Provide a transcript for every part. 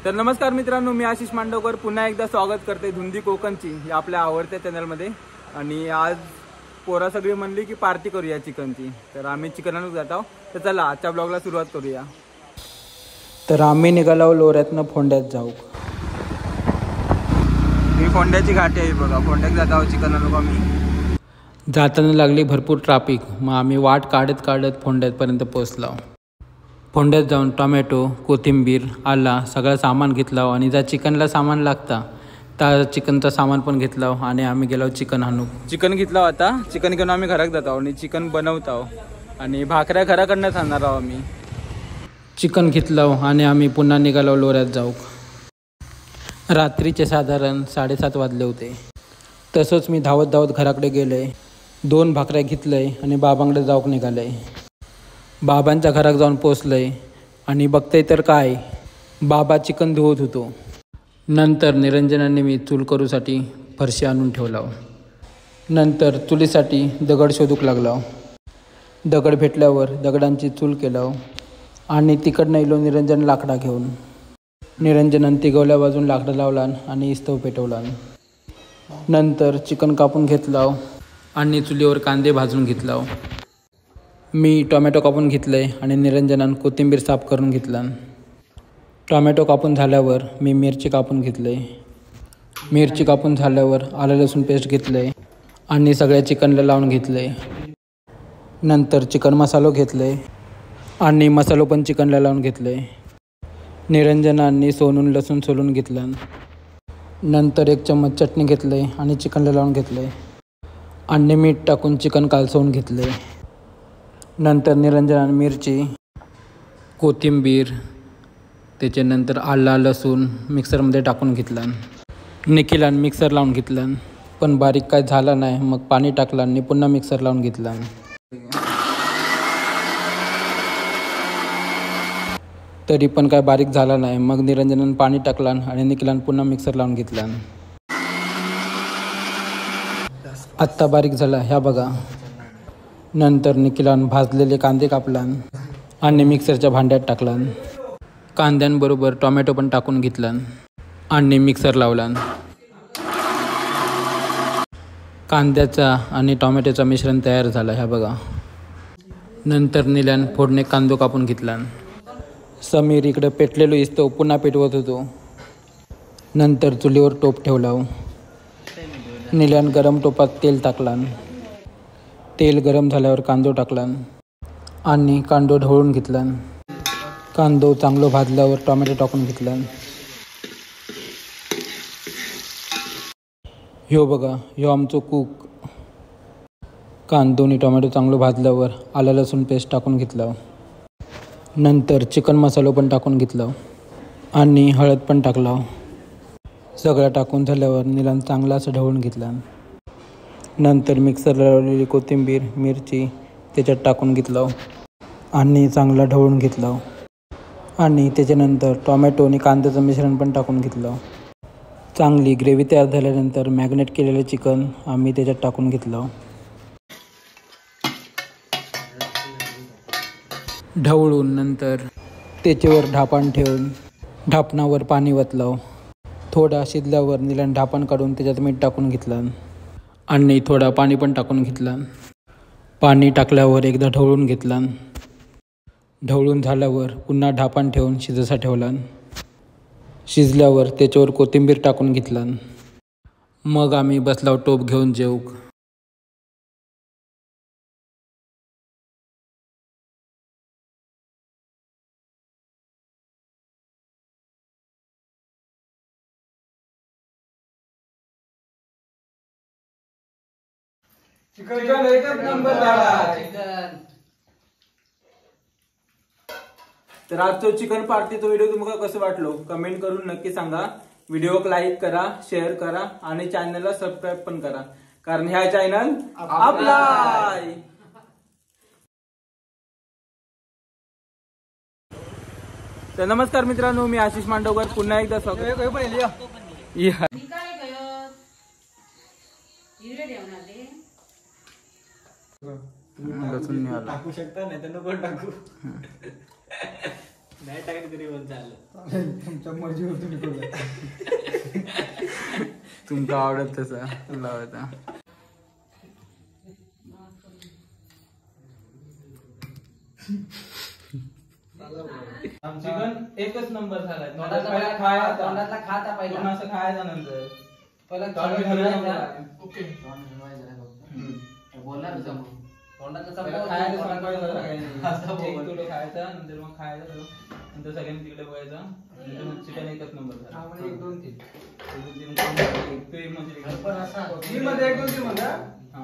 तर नमस्कार मित्रांनो, मी आशिष मांडवकर पुन्हा एकदा स्वागत करते धुंदी कोकणची या आपल्या आवडत्या चॅनलमध्ये। आणि आज पोरा सगळी म्हणली की पार्टी करूया चिकनची, तर आम्ही चिकन आणून जात आहोत। तर चला आजच्या ब्लॉगला सुरुवात करूया। तर आम्ही निघालो लोऱ्यातनं फोंड्यात जाऊ। ही फोंड्याची घाटी आहे बघा, फोंड्यात जात आहोत चिकन आणून आम्ही। जाताना लागली भरपूर ट्रॅफिक, मग आम्ही वाट काढत काढत फोंड्यापर्यंत पोहोचलो। फोंड्यात जाऊन टोमॅटो, कोथिंबीर, आला सगळं सामान घेतलं आणि ज्या चिकनला सामान लागतं त्या चिकनचं सामान पण घेतलं आणि आम्ही गेलो चिकन आणू। चिकन घेतलं आता, चिकन घेऊन आम्ही घरात जात आहोत आणि चिकन बनवत आहोत आणि भाकऱ्या घराकडनंच आणणार आहोत आम्ही। चिकन घेतलं आणि आम्ही पुन्हा निघालो लोऱ्यात जाऊ। रात्रीचे साधारण 7:30 वाजले होते। तसंच मी धावत धावत घराकडे गेले, 2 भाकऱ्या घेतलंय आणि बाबांकडे जाऊक निघाले। बाबांच्या घरात जाऊन पोचलंय आणि बघतंय तर काय, बाबा चिकन धुवत होतो। नंतर निरंजनाने मी चूल करूसाठी फरशी आणून ठेवला। नंतर चुलीसाठी दगड शोधूक लागला। दगड भेटल्यावर दगडांची चूल केलं आणि तिकडनं इलो निरंजन लाकडा घेऊन। निरंजनाने तिघवल्या बाजून लाकडं लावला आणि इस्तव पेटवला। नंतर चिकन कापून घेतलं आणि चुलीवर कांदे भाजून घेतला। मी टोमॅटो कापून घेतलंय आणि निरंजनानं कोथिंबीर साफ करून घेतला। टोमॅटो कापून झाल्यावर मी मिरची कापून घेतलंय। मिरची कापून झाल्यावर आलं लसूण पेस्ट घेतलंय आणि सगळ्या चिकनला लावून घेतलंय। नंतर चिकन मसालो घेतलंय आणि मसालो पण चिकनला लावून घेतलंय। निरंजनांनी सोलून लसूण सोलून घेतलं। नंतर 1 चम्मच चटणी घेतलंय आणि चिकनला लावून घेतलंय आणि मीठ टाकून चिकन कालवून घेतलंय। नंतर निरंजनाने मिरची, कोथिंबीर, त्याच्यानंतर आला लसूण मिक्सरमध्ये टाकून घेतलं। निखिलाने मिक्सर लावून घेतलं, पण बारीक काय झाला नाही। मग पाणी टाकलं आणि पुन्हा मिक्सर लावून घेतलं। तरी पण काय बारीक झाला नाही। मग निरंजनाने पाणी टाकलं आणि निखिलाने पुन्हा मिक्सर लावून घेतलं। आत्ता बारीक झाला ह्या बघा। नंतर निखिलाने भाजलेले कांदे कापला आणि मिक्सरच्या भांड्यात टाकला। कांद्यांबरोबर टोमॅटो पण टाकून घेतला आणि मिक्सर लावला। कांद्याचा आणि टोमॅटोचा मिश्रण तयार झाला ह्या बघा। नंतर निल्यान फोडणे कांदो कापून घेतला। समीर इकडं पेटलेलो इस्तव पुन्हा पेटवत होतो। नंतर चुलीवर टोप ठेवला। निल्यान गरम टोपात तेल टाकला। तेल गरम झाल्यावर कांदो टाकला आणि कांदो ढवळून घेतला। कांदो चांगलो भाजल्यावर टोमॅटो टाकून घेतला। ह्यो बघा, ह्यो आमचो कूक। कांदो आणि टोमॅटो चांगलो भाजल्यावर आलं लसूण पेस्ट टाकून घेतला। नंतर चिकन मसालो पण टाकून घेतला आणि हळद पण टाकला। सगळं टाकून झाल्यावर निलान चांगला असं ढवळून घेतला। नंतर मिक्सरला लावलेली कोथिंबीर, मिरची त्याच्यात टाकून घेतलं आणि चांगला ढवळून घेतलं आणि त्याच्यानंतर टोमॅटो आणि कांद्याचं मिश्रण पण टाकून घेतलं। चांगली ग्रेव्ही तयार झाल्यानंतर मॅग्नेट केलेलं चिकन आम्ही त्याच्यात टाकून घेतलं। ढवळून नंतर त्याच्यावर ढापण ठेवून ढापणावर पाणी वतलं। थोडा शिजल्यावर निल्यान ढापण काढून त्याच्यात मीठ टाकून घेतलं आणि थोडा पाणी पण टाकून घेतलं। पाणी टाकल्यावर एकदा ढवळून घेतलं। ढवळून झाल्यावर पुन्हा ढापण ठेवून शिजायला ठेवलं। शिजल्यावर त्याच्यावर कोथिंबीर टाकून घेतलं। मग आम्ही बसलो टोप घेऊन जेवूक। चिकन एकच नंबर झाला चिकन। तर आजचो चिकन पार्टीचा व्हिडिओ तुम्हाला कसं वाटलो कमेंट करून नक्की सांगा। व्हिडिओक लाईक करा, शेअर करा आणि चॅनलला सबस्क्राईब पण करा, कारण ह्या चॅनल आपला आहे। तर नमस्कार मित्रांनो, मी आशिष मांडवकर पुन्हा एकदा स्वागत। टाकू शकता नाही तर नको टाकू। नाही टाकली तरी पण चालेल. तुमच्या मर्जीवर तुम्ही करू. तुमका आवडत तसा लावायचा. चिकन एकच नंबर झालाय. तोंडातला खायचा तोंडातला खाता पहिला. पण असं खायचा नंतर पहिला चालू चालू ठेवायचा. ठेवायचा. ओके. तोंड ठेवायचं नाही फक्त. बोलणार कसं मग? तोंडातलं पहिला संपलं, खायचं तोंडातलं संपवायचं असं सगळ्यांनी. बोल. एक तुला खायचा नंतर मग खायचा सगळं. नंतर सगळ्यांनी तिकडे बघायचं. नंतर मग चिकन एकच नंबर झाला. 1 2 3. तू एक म्हणजे एक. पण असा. मी मध्ये 1 2 3 म्हणा. हा.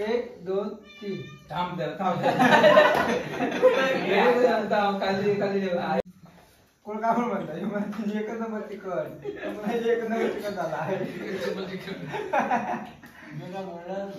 1 2 3 थांब जरा थांब थांब खाली खाली कोण काय म्हणता एकच नंबर चिकन एक नंबर चिकन झाला आहे. मी काय बोलणार ना.